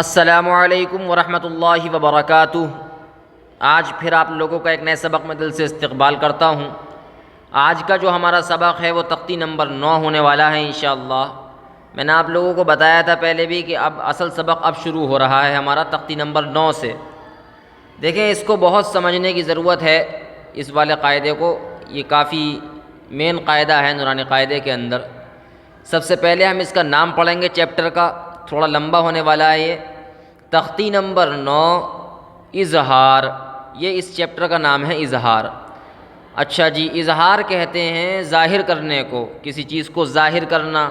السلام علیکم ورحمۃ اللہ وبرکاتہ۔ آج پھر آپ لوگوں کا ایک نئے سبق میں دل سے استقبال کرتا ہوں۔ آج کا جو ہمارا سبق ہے وہ تختی نمبر 9 ہونے والا ہے انشاءاللہ۔ میں نے آپ لوگوں کو بتایا تھا پہلے بھی کہ اب اصل سبق اب شروع ہو رہا ہے ہمارا تختی نمبر 9 سے۔ دیکھیں اس کو بہت سمجھنے کی ضرورت ہے، اس والے قاعدے کو۔ یہ کافی مین قاعدہ ہے نورانی قاعدے کے اندر۔ سب سے پہلے ہم اس کا نام پڑھیں گے چیپٹر کا، تھوڑا لمبا ہونے والا ہے یہ۔ تختی نمبر 9 اظہار، یہ اس چیپٹر کا نام ہے اظہار۔ اچھا جی، اظہار کہتے ہیں ظاہر کرنے کو، کسی چیز کو ظاہر کرنا۔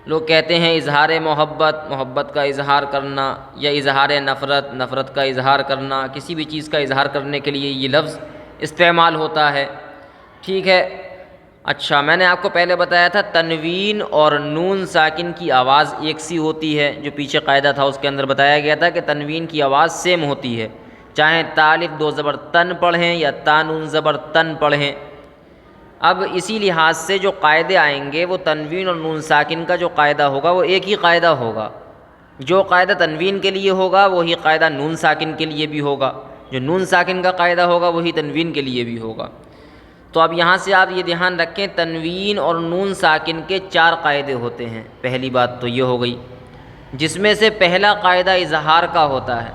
لوگ کہتے ہیں اظہار محبت، محبت کا اظہار کرنا، یا اظہار نفرت، نفرت کا اظہار کرنا۔ کسی بھی چیز کا اظہار کرنے کے لیے یہ لفظ استعمال ہوتا ہے، ٹھیک ہے۔ اچھا، میں نے آپ کو پہلے بتایا تھا تنوین اور نون ساکن کی آواز ایک سی ہوتی ہے۔ جو پیچھے قاعدہ تھا اس کے اندر بتایا گیا تھا کہ تنوین کی آواز سیم ہوتی ہے، چاہے تا الف دو زبر تن پڑھیں یا تا نون زبر تن پڑھیں۔ اب اسی لحاظ سے جو قاعدے آئیں گے وہ تنوین اور نون ساکن کا جو قاعدہ ہوگا وہ ایک ہی قاعدہ ہوگا۔ جو قاعدہ تنوین کے لیے ہوگا وہی قاعدہ نون ساکن کے لیے بھی ہوگا، جو نون ساکن کا قاعدہ ہوگا وہی تنوین کے لیے بھی ہوگا۔ تو اب یہاں سے آپ یہ دھیان رکھیں، تنوین اور نون ساکن کے 4 قاعدے ہوتے ہیں۔ پہلی بات تو یہ ہو گئی، جس میں سے پہلا قاعدہ اظہار کا ہوتا ہے۔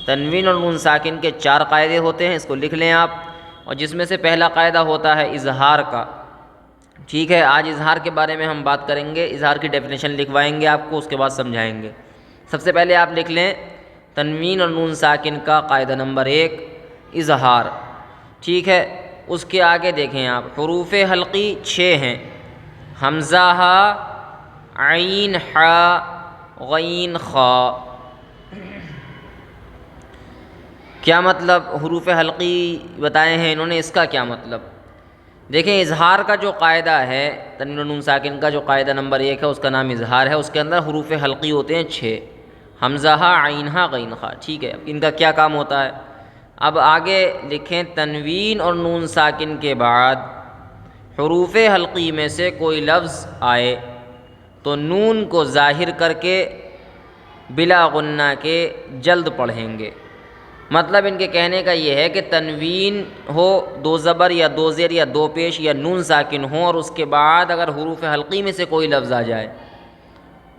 تنوین اور نون ساکن کے 4 قاعدے ہوتے ہیں، اس کو لکھ لیں آپ، اور جس میں سے پہلا قاعدہ ہوتا ہے اظہار کا، ٹھیک ہے۔ آج اظہار کے بارے میں ہم بات کریں گے، اظہار کی ڈیفینیشن لکھوائیں گے آپ کو، اس کے بعد سمجھائیں گے۔ سب سے پہلے آپ لکھ لیں تنوین اور نون ساکن کا قاعدہ نمبر 1 اظہار، ٹھیک ہے۔ اس کے آگے دیکھیں آپ، حروف حلقی 6 ہیں، حمزہ ہا، عین حا، غین خا۔ کیا مطلب حروف حلقی بتائے ہیں انہوں نے، اس کا کیا مطلب؟ دیکھیں اظہار کا جو قاعدہ ہے، تنوین و نون ساکن کا جو قاعدہ نمبر 1 ہے اس کا نام اظہار ہے۔ اس کے اندر حروف حلقی ہوتے ہیں 6، حمزہ ہا، عین ہا، غین خا، ٹھیک ہے۔ ان کا کیا کام ہوتا ہے؟ اب آگے لکھیں، تنوین اور نون ساکن کے بعد حروف حلقی میں سے کوئی لفظ آئے تو نون کو ظاہر کر کے بلا غنہ کے جلد پڑھیں گے۔ مطلب ان کے کہنے کا یہ ہے کہ تنوین ہو، 2 زبر یا 2 زیر یا 2 پیش یا نون ساکن ہو، اور اس کے بعد اگر حروف حلقی میں سے کوئی لفظ آ جائے،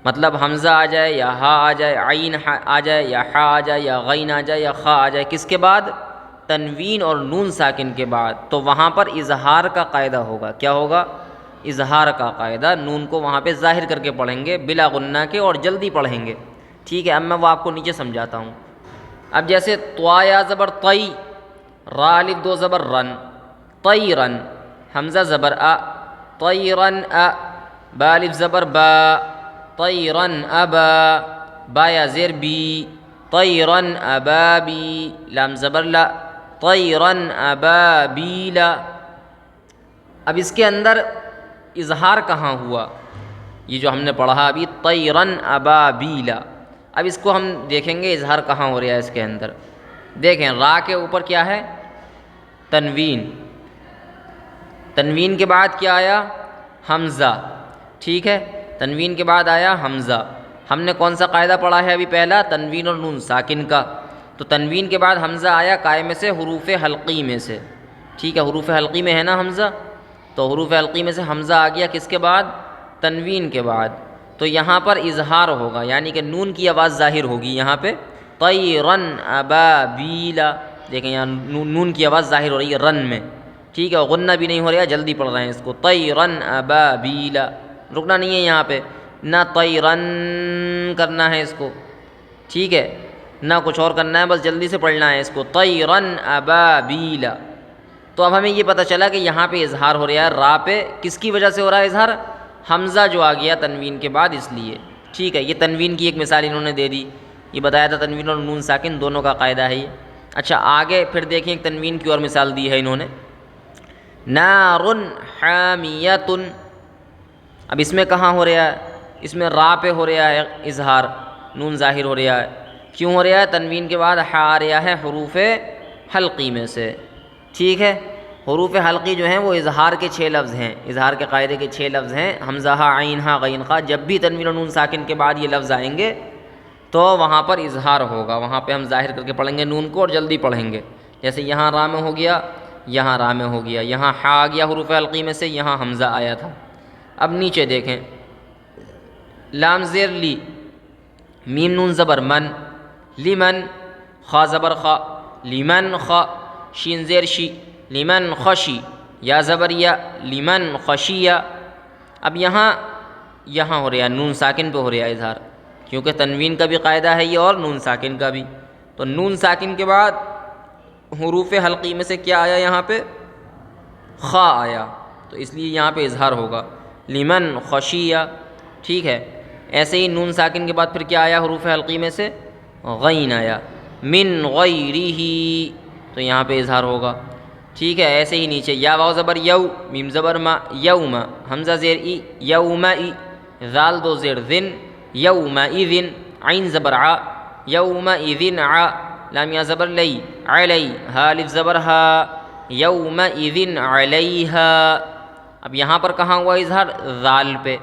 مطلب حمزہ آ جائے یا ہا آ جائے، عین آ جائے یا ہا آ جائے یا غین آ جائے یا خا آ جائے، کس کے بعد؟ تنوین اور نون ساکن کے بعد، تو وہاں پر اظہار کا قاعدہ ہوگا۔ کیا ہوگا؟ اظہار کا قاعدہ۔ نون کو وہاں پہ ظاہر کر کے پڑھیں گے بلا غنہ کے، اور جلدی پڑھیں گے، ٹھیک ہے۔ اب میں وہ آپ کو نیچے سمجھاتا ہوں۔ اب جیسے طوا یا زبر طی، را الف 2 زبر رن، طیرن، حمزہ زبر ا، طیرن ا، با الف زبر با، طیرن ابا، با یا زیر بی، طیرن ابابی، لام زبر لا، طیرن ابابیلا۔ اب اس کے اندر اظہار کہاں ہوا؟ یہ جو ہم نے پڑھا ابھی، طیرن ابابیلا، اب اس کو ہم دیکھیں گے اظہار کہاں ہو رہا ہے اس کے اندر۔ دیکھیں را کے اوپر کیا ہے؟ تنوین، تنوین کے بعد کیا آیا؟ حمزہ، ٹھیک ہے۔ تنوین کے بعد آیا حمزہ۔ ہم نے کون سا قاعدہ پڑھا ہے ابھی پہلا؟ تنوین اور نون ساکن کا۔ تو تنوین کے بعد حمزہ آیا قائم میں سے حروف حلقی میں سے، ٹھیک ہے۔ حروف حلقی میں ہے نا حمزہ، تو حروف حلقی میں سے حمزہ آ گیا کس کے بعد؟ تنوین کے بعد۔ تو یہاں پر اظہار ہوگا، یعنی کہ نون کی آواز ظاہر ہوگی یہاں پہ، طیرن ابابیلا۔ دیکھیں یہاں نون کی آواز ظاہر ہو رہی ہے رن میں، ٹھیک ہے، غنہ بھی نہیں ہو رہا، جلدی پڑھ رہے ہیں اس کو، طیرن ابابیلا۔ رکنا نہیں ہے یہاں پہ، نہ طیرن کرنا ہے اس کو، ٹھیک ہے، نہ کچھ اور کرنا ہے، بس جلدی سے پڑھنا ہے اس کو، طیرن ابابیلا۔ تو اب ہمیں یہ پتہ چلا کہ یہاں پہ اظہار ہو رہا ہے را پہ، کس کی وجہ سے ہو رہا ہے اظہار؟ حمزہ جو آ گیا تنوین کے بعد، اس لیے، ٹھیک ہے۔ یہ تنوین کی ایک مثال انہوں نے دے دی، یہ بتایا تھا تنوین اور نون ساکن دونوں کا قاعدہ ہے یہ۔ اچھا آگے پھر دیکھیں ایک تنوین کی اور مثال دی ہے انہوں نے، نار حامیۃ۔ اب اس میں کہاں ہو رہا ہے؟ اس میں را پہ ہو رہا ہے اظہار، نون ظاہر ہو رہا ہے۔ کیوں ہو رہا ہے؟ تنوین کے بعد ہا آ رہا ہے حروف حلقی میں سے، ٹھیک ہے۔ حروف حلقی جو ہیں وہ اظہار کے 6 لفظ ہیں، اظہار کے قاعدے کے 6 لفظ ہیں، حمزہ ہا، عین ہا، غین خا۔ جب بھی تنوین و نون ساکن کے بعد یہ لفظ آئیں گے تو وہاں پر اظہار ہوگا، وہاں پہ ہم ظاہر کر کے پڑھیں گے نون کو اور جلدی پڑھیں گے. جیسے یہاں را میں ہو گیا، یہاں را میں ہو گیا، یہاں ہا آ گیا حروف حلقی میں سے، یہاں حمزہ آیا تھا. اب نیچے دیکھیں، لام زیر لی، میم نون زبر من، لمن، خا زبر خا، لمن خا، شین زیر شی، لمن خشی، یا زبر یا، لمن خشیہ. اب یہاں ہو رہا ہے نون ساکن پہ ہو رہا ہے اظہار، کیونکہ تنوین کا بھی قاعدہ ہے یہ اور نون ساکن کا بھی. تو نون ساکن کے بعد حروف حلقی میں سے کیا آیا یہاں پہ؟ خا آیا، تو اس لیے یہاں پہ اظہار ہوگا، لمن خشیہ. ٹھیک ہے. ایسے ہی نون ساکن کے بعد پھر کیا آیا حروف حلقی میں سے؟ غین آیا، من غیرہ، تو یہاں پہ اظہار ہوگا. ٹھیک ہے. ایسے ہی نیچے یا واو زبر یو، میم زبر ما، یوم، حمزہ زیر ای، یوم ای، ذال دو زیر ذن، یوم اذن، عین زبر ع، یوم اذن ع، لام یا زبر لی، علی، ہا الف زبر ہا، یوم اذن علیہا. اب یہاں پر کہاں ہوا اظہار؟ ذال پہ.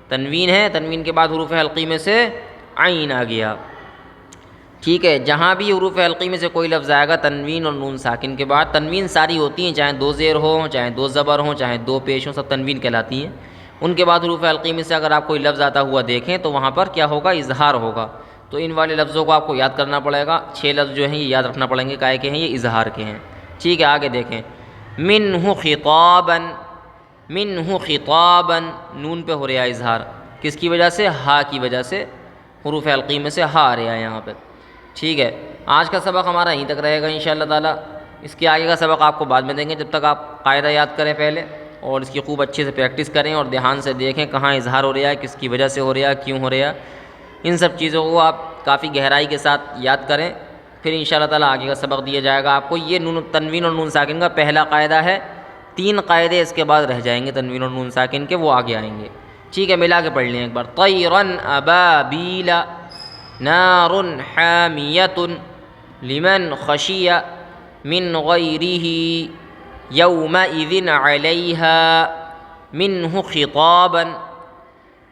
تنوین ہے، تنوین کے بعد حروف حلقی میں سے عین آ گیا. ٹھیک ہے. جہاں بھی حروف حلقی میں سے کوئی لفظ آئے گا تنوین اور نون ساکن کے بعد، تنوین ساری ہوتی ہیں، چاہے 2 زیر ہوں، چاہے 2 زبر ہوں، چاہے 2 پیش ہوں، سب تنوین کہلاتی ہیں. ان کے بعد حروف حلقی میں سے اگر آپ کوئی لفظ آتا ہوا دیکھیں تو وہاں پر کیا ہوگا؟ اظہار ہوگا. تو ان والے لفظوں کو آپ کو یاد کرنا پڑے گا. 6 لفظ جو ہیں یہ یاد رکھنا پڑیں گے، کائے کے ہیں؟ یہ اظہار کے ہیں. ٹھیک ہے. آگے دیکھیں، منہ خطابا، منہ خطابا، نون پہ ہو رہا ہے اظہار، کس کی وجہ سے؟ ہا کی وجہ سے. حروف حلقی میں سے ہا آ رہا ہے یہاں پہ. ٹھیک ہے. آج کا سبق ہمارا یہیں تک رہے گا انشاءاللہ تعالیٰ. اس کے آگے کا سبق آپ کو بعد میں دیں گے، جب تک آپ قاعدہ یاد کریں پہلے اور اس کی خوب اچھے سے پریکٹس کریں اور دھیان سے دیکھیں کہاں اظہار ہو رہا ہے، کس کی وجہ سے ہو رہا ہے، کیوں ہو رہا ہے. ان سب چیزوں کو آپ کافی گہرائی کے ساتھ یاد کریں، پھر انشاءاللہ تعالیٰ آگے کا سبق دیا جائے گا آپ کو. یہ نون تنوین اور نون ساکن کا پہلا قاعدہ ہے. 3 قاعدے اس کے بعد رہ جائیں گے تنوین اور نون ساکن کے، وہ آگے آئیں گے. ٹھیک ہے. ملا کے پڑھ لیں ایک بار. طیرن ابابیل، نار حامیۃ، لمن خشی من غیرہ، یومئذ علیہا، منہ خطابا.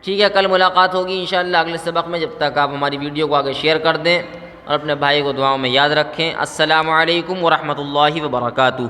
ٹھیک ہے. کل ملاقات ہوگی انشاءاللہ اگلے سبق میں. جب تک آپ ہماری ویڈیو کو آگے شیئر کر دیں اور اپنے بھائی کو دعاؤں میں یاد رکھیں. السلام علیکم ورحمۃ اللہ وبرکاتہ.